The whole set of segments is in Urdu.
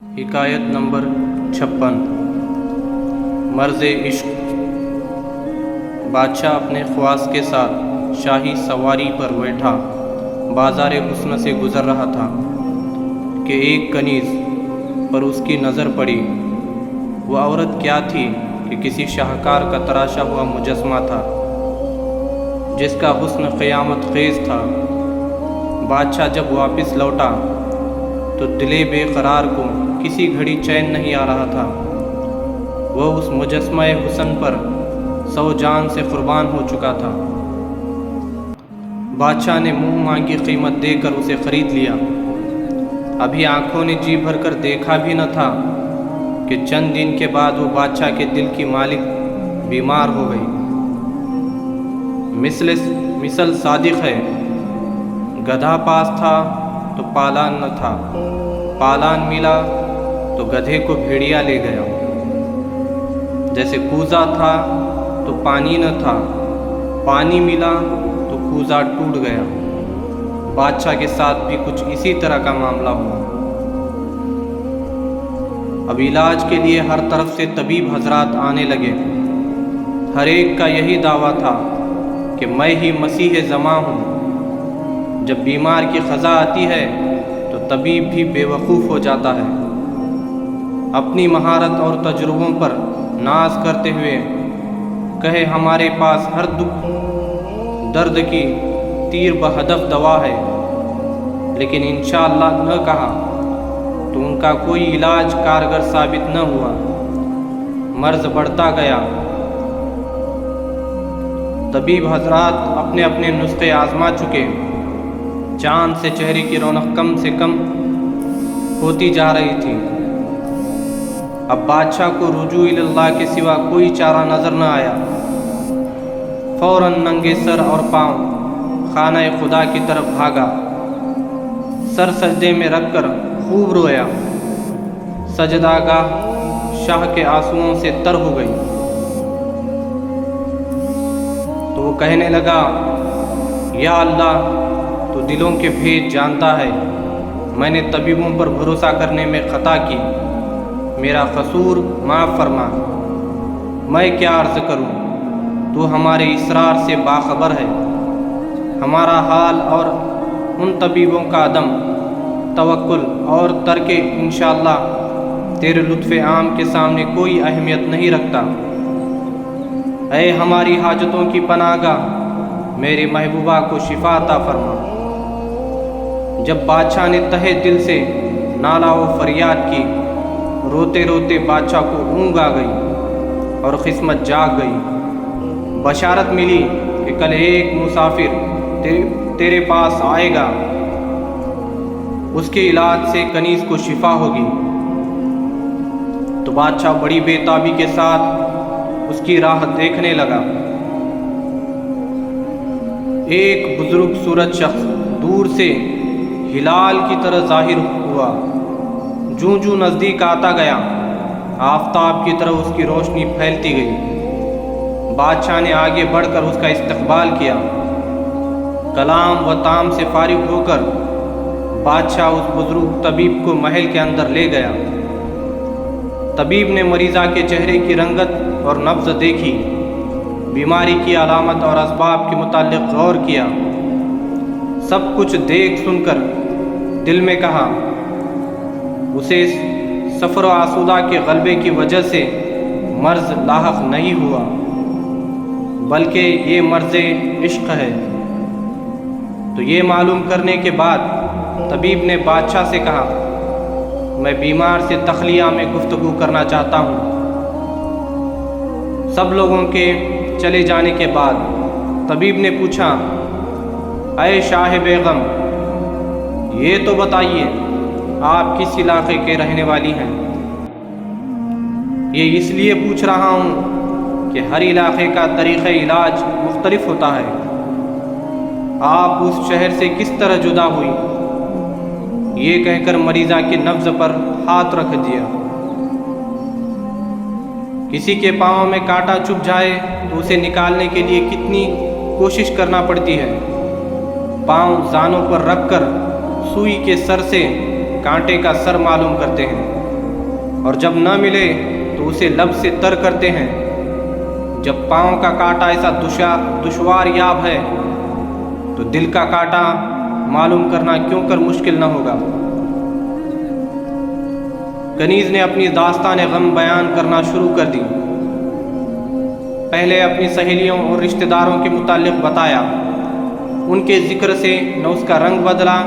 حکایت نمبر 56 مرض عشق۔ بادشاہ اپنے خواص کے ساتھ شاہی سواری پر بیٹھا بازار حسن سے گزر رہا تھا کہ ایک کنیز پر اس کی نظر پڑی۔ وہ عورت کیا تھی کہ کسی شاہکار کا تراشا ہوا مجسمہ تھا جس کا حسن قیامت خیز تھا۔ بادشاہ جب واپس لوٹا تو دل بے قرار کو کسی گھڑی چین نہیں آ رہا تھا۔ وہ اس مجسمہ حسن پر 100 جان سے قربان ہو چکا تھا۔ بادشاہ نے منہ مانگی قیمت دے کر اسے خرید لیا۔ ابھی آنکھوں نے جی بھر کر دیکھا بھی نہ تھا کہ چند دن کے بعد وہ بادشاہ کے دل کی مالک بیمار ہو گئی۔ مثل صادق ہے، گدھا پاس تھا تو پالان نہ تھا، پالان ملا تو گدھے کو بھیڑیا لے گیا۔ جیسے کوزہ تھا تو پانی نہ تھا، پانی ملا تو کوزہ ٹوٹ گیا۔ بادشاہ کے ساتھ بھی کچھ اسی طرح کا معاملہ ہوا۔ اب علاج کے لیے ہر طرف سے طبیب حضرات آنے لگے۔ ہر ایک کا یہی دعویٰ تھا کہ میں ہی مسیح زماں ہوں۔ جب بیمار کی قضا آتی ہے تو طبیب بھی بے وقوف ہو جاتا ہے۔ اپنی مہارت اور تجربوں پر ناز کرتے ہوئے کہے ہمارے پاس ہر دکھ درد کی تیر بہدف دوا ہے، لیکن انشاءاللہ نہ کہا تو ان کا کوئی علاج کارگر ثابت نہ ہوا۔ مرض بڑھتا گیا۔ طبیب حضرات اپنے اپنے نسخے آزما چکے۔ چاند سے چہرے کی رونق کم سے کم ہوتی جا رہی تھی۔ اب بادشاہ کو رجوع اللہ کے سوا کوئی چارہ نظر نہ آیا۔ فوراً ننگے سر اور پاؤں خانہ خدا کی طرف بھاگا۔ سر سجدے میں رکھ کر خوب رویا۔ سجدہ گاہ شاہ کے آنسوؤں سے تر ہو گئی۔ تو وہ کہنے لگا، یا اللہ، تو دلوں کے بھید جانتا ہے۔ میں نے طبیبوں پر بھروسہ کرنے میں خطا کی، میرا قصور معاف فرما۔ میں کیا عرض کروں، تو ہمارے اسرار سے باخبر ہے۔ ہمارا حال اور ان طبیبوں کا عدم توکل اور ترک انشاءاللہ تیرے لطف عام کے سامنے کوئی اہمیت نہیں رکھتا۔ اے ہماری حاجتوں کی پناہ گاہ، میرے محبوبہ کو شفا عطا فرما۔ جب بادشاہ نے تہہ دل سے نالہ و فریاد کی، روتے روتے بادشاہ کو اونگ آ گئی اور قسمت جاگ گئی۔ بشارت ملی کہ کل ایک مسافر تیرے پاس آئے گا، اس کے علاج سے کنیز کو شفا ہوگی۔ تو بادشاہ بڑی بے تابی کے ساتھ اس کی راہ دیکھنے لگا۔ ایک بزرگ صورت شخص دور سے ہلال کی طرح ظاہر ہوا۔ جوں جوں نزدیک آتا گیا، آفتاب کی طرح اس کی روشنی پھیلتی گئی۔ بادشاہ نے آگے بڑھ کر اس کا استقبال کیا۔ کلام و تام سے فارغ ہو کر بادشاہ اس بزرگ طبیب کو محل کے اندر لے گیا۔ طبیب نے مریضہ کے چہرے کی رنگت اور نبض دیکھی، بیماری کی علامت اور اسباب کے متعلق غور کیا۔ سب کچھ دیکھ سن کر دل میں کہا، اسے سفر و آسودہ کے غلبے کی وجہ سے مرض لاحق نہیں ہوا، بلکہ یہ مرض عشق ہے۔ تو یہ معلوم کرنے کے بعد طبیب نے بادشاہ سے کہا، میں بیمار سے تخلیہ میں گفتگو کرنا چاہتا ہوں۔ سب لوگوں کے چلے جانے کے بعد طبیب نے پوچھا، اے شاہ بیگم، یہ تو بتائیے آپ کس علاقے کے رہنے والی ہیں؟ یہ اس لیے پوچھ رہا ہوں کہ ہر علاقے کا طریقہ علاج مختلف ہوتا ہے۔ آپ اس شہر سے کس طرح جدا ہوئی؟ یہ کہہ کر مریضہ کے نبض پر ہاتھ رکھ دیا۔ کسی کے پاؤں میں کانٹا چبھ جائے تو اسے نکالنے کے لیے کتنی کوشش کرنا پڑتی ہے۔ پاؤں زانوں پر رکھ کر سوئی کے سر سے کانٹے کا سر معلوم کرتے ہیں۔ اور جب نہ ملے تو اسے لب سے تر کرتے ہیں۔ جب پاؤں کا کانٹا ایسا دشوار یاب ہے تو دل کا کانٹا معلوم کرنا کیوں کر مشکل نہ ہوگا۔ کنیز نے اپنی داستان غم بیان کرنا شروع کر دی۔ پہلے اپنی سہیلیوں اور رشتہ داروں کے متعلق بتایا۔ ان کے ذکر سے نہ اس کا رنگ بدلا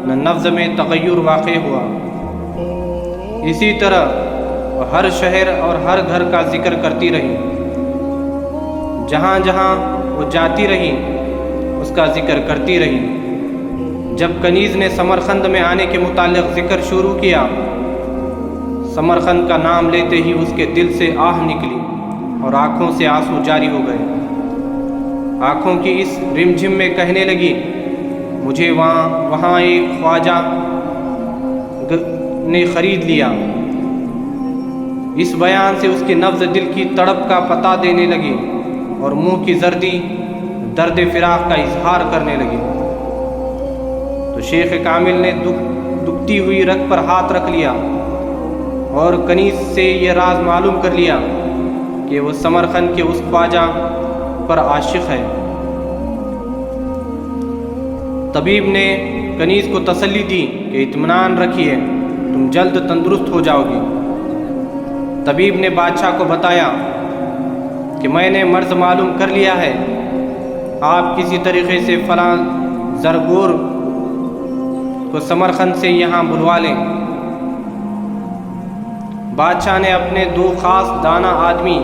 نہ نفس میں تغیر واقع ہوا۔ اسی طرح وہ ہر شہر اور ہر گھر کا ذکر کرتی رہی۔ جہاں جہاں وہ جاتی رہی اس کا ذکر کرتی رہی۔ جب کنیز نے سمرقند میں آنے کے متعلق ذکر شروع کیا، سمرقند کا نام لیتے ہی اس کے دل سے آہ نکلی اور آنکھوں سے آنسو جاری ہو گئے۔ آنکھوں کی اس رمجھم میں کہنے لگی، مجھے وہاں ایک خواجہ نے خرید لیا۔ اس بیان سے اس کی نبض دل کی تڑپ کا پتہ دینے لگی اور منہ کی زردی درد فراق کا اظہار کرنے لگی۔ تو شیخ کامل نے دکھتی ہوئی رگ پر ہاتھ رکھ لیا اور کنیز سے یہ راز معلوم کر لیا کہ وہ سمرقند کے اس خواجہ پر عاشق ہے۔ طبیب نے کنیز کو تسلی دی کہ اطمینان رکھیے، تم جلد تندرست ہو جاؤ گی۔ طبیب نے بادشاہ کو بتایا کہ میں نے مرض معلوم کر لیا ہے، آپ کسی طریقے سے فلاں زرگور کو سمرقند سے یہاں بلوا لیں۔ بادشاہ نے اپنے 2 خاص دانا آدمی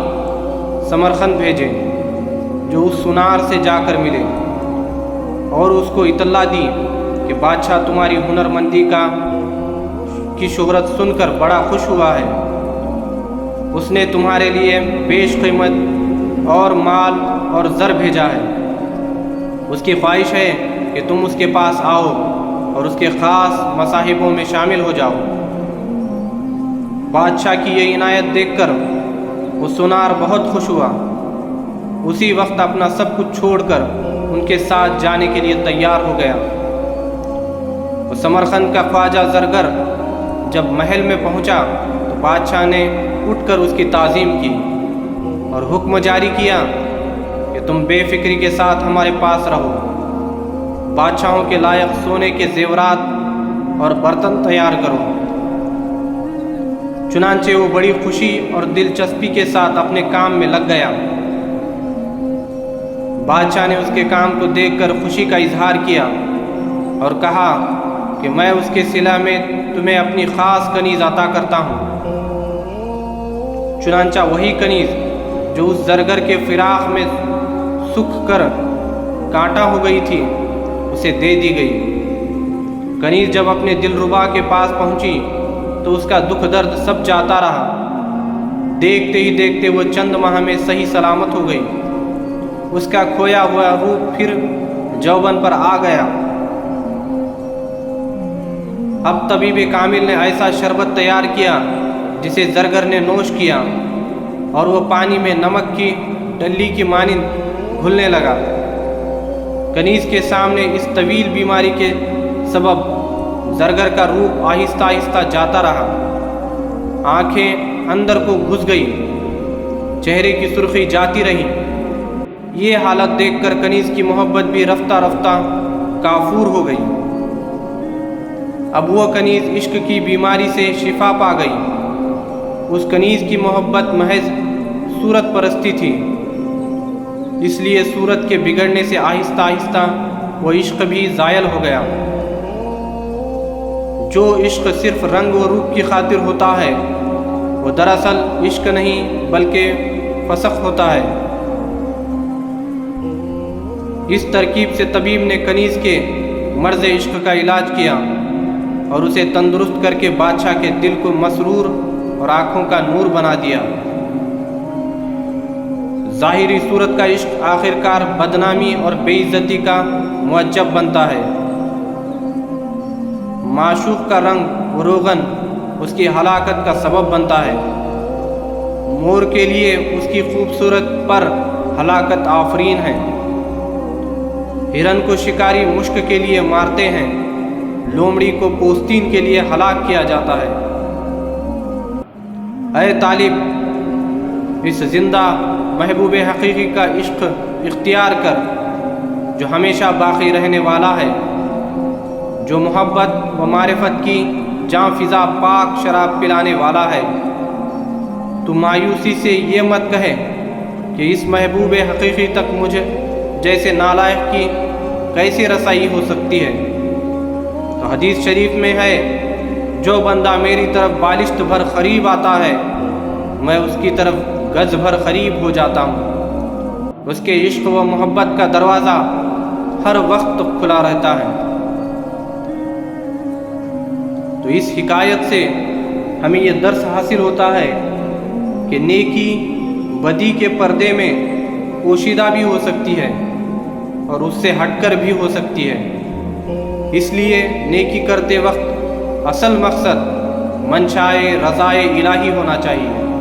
سمرقند بھیجے جو اس سنار سے جا کر ملے اور اس کو اطلاع دی کہ بادشاہ تمہاری ہنرمندی کی شہرت سن کر بڑا خوش ہوا ہے۔ اس نے تمہارے لیے بیش قیمت اور مال اور زر بھیجا ہے۔ اس کی خواہش ہے کہ تم اس کے پاس آؤ اور اس کے خاص مصاحبوں میں شامل ہو جاؤ۔ بادشاہ کی یہ عنایت دیکھ کر وہ سنار بہت خوش ہوا۔ اسی وقت اپنا سب کچھ چھوڑ کر ان کے ساتھ جانے کے لیے تیار ہو گیا۔ وہ سمرقند کا خواجہ زرگر جب محل میں پہنچا تو بادشاہ نے اٹھ کر اس کی تعظیم کی اور حکم جاری کیا کہ تم بے فکری کے ساتھ ہمارے پاس رہو۔ بادشاہوں کے لائق سونے کے زیورات اور برتن تیار کرو۔ چنانچہ وہ بڑی خوشی اور دلچسپی کے ساتھ اپنے کام میں لگ گیا۔ بادشاہ نے اس کے کام کو دیکھ کر خوشی کا اظہار کیا اور کہا کہ میں اس کے صلہ میں تمہیں اپنی خاص کنیز عطا کرتا ہوں۔ چنانچہ وہی کنیز جو اس زرگر کے فراق میں سوکھ کر کانٹا ہو گئی تھی اسے دے دی گئی۔ کنیز جب اپنے دلربا کے پاس پہنچی تو اس کا دکھ درد سب جاتا رہا۔ دیکھتے ہی دیکھتے وہ چند ماہ میں صحیح سلامت ہو گئی۔ اس کا کھویا ہوا روپ پھر جوبن پر آ گیا۔ اب طبیب کامل نے ایسا شربت تیار کیا جسے زرگر نے نوش کیا اور وہ پانی میں نمک کی ڈلی کی مانند گھلنے لگا۔ کنیز کے سامنے اس طویل بیماری کے سبب زرگر کا روپ آہستہ آہستہ جاتا رہا۔ آنکھیں اندر کو گھس گئی، چہرے کی سرخی جاتی رہی۔ یہ حالت دیکھ کر کنیز کی محبت بھی رفتہ رفتہ کافور ہو گئی۔ اب وہ کنیز عشق کی بیماری سے شفا پا گئی۔ اس کنیز کی محبت محض صورت پرستی تھی، اس لیے صورت کے بگڑنے سے آہستہ آہستہ وہ عشق بھی زائل ہو گیا۔ جو عشق صرف رنگ و روپ کی خاطر ہوتا ہے وہ دراصل عشق نہیں بلکہ فسق ہوتا ہے۔ اس ترکیب سے طبیب نے کنیز کے مرض عشق کا علاج کیا اور اسے تندرست کر کے بادشاہ کے دل کو مسرور اور آنکھوں کا نور بنا دیا۔ ظاہری صورت کا عشق آخرکار بدنامی اور بے عزتی کا موجب بنتا ہے۔ معشوق کا رنگ و روغن اس کی ہلاکت کا سبب بنتا ہے۔ مور کے لیے اس کی خوبصورت پر ہلاکت آفرین ہے۔ ہرن کو شکاری مشک کے لیے مارتے ہیں، لومڑی کو پوستین کے لیے ہلاک کیا جاتا ہے۔ اے طالب، اس زندہ محبوب حقیقی کا عشق اختیار کر جو ہمیشہ باقی رہنے والا ہے، جو محبت و معرفت کی جاں فضا پاک شراب پلانے والا ہے۔ تو مایوسی سے یہ مت کہے کہ اس محبوب حقیقی تک مجھے جیسے نالائق کی کیسے رسائی ہو سکتی ہے۔ تو حدیث شریف میں ہے، جو بندہ میری طرف بالشت بھر قریب آتا ہے میں اس کی طرف گز بھر قریب ہو جاتا ہوں۔ اس کے عشق و محبت کا دروازہ ہر وقت کھلا رہتا ہے۔ تو اس حکایت سے ہمیں یہ درس حاصل ہوتا ہے کہ نیکی بدی کے پردے میں پوشیدہ بھی ہو سکتی ہے اور اس سے ہٹ کر بھی ہو سکتی ہے۔ اس لیے نیکی کرتے وقت اصل مقصد منشائے رضائے الہی ہونا چاہیے۔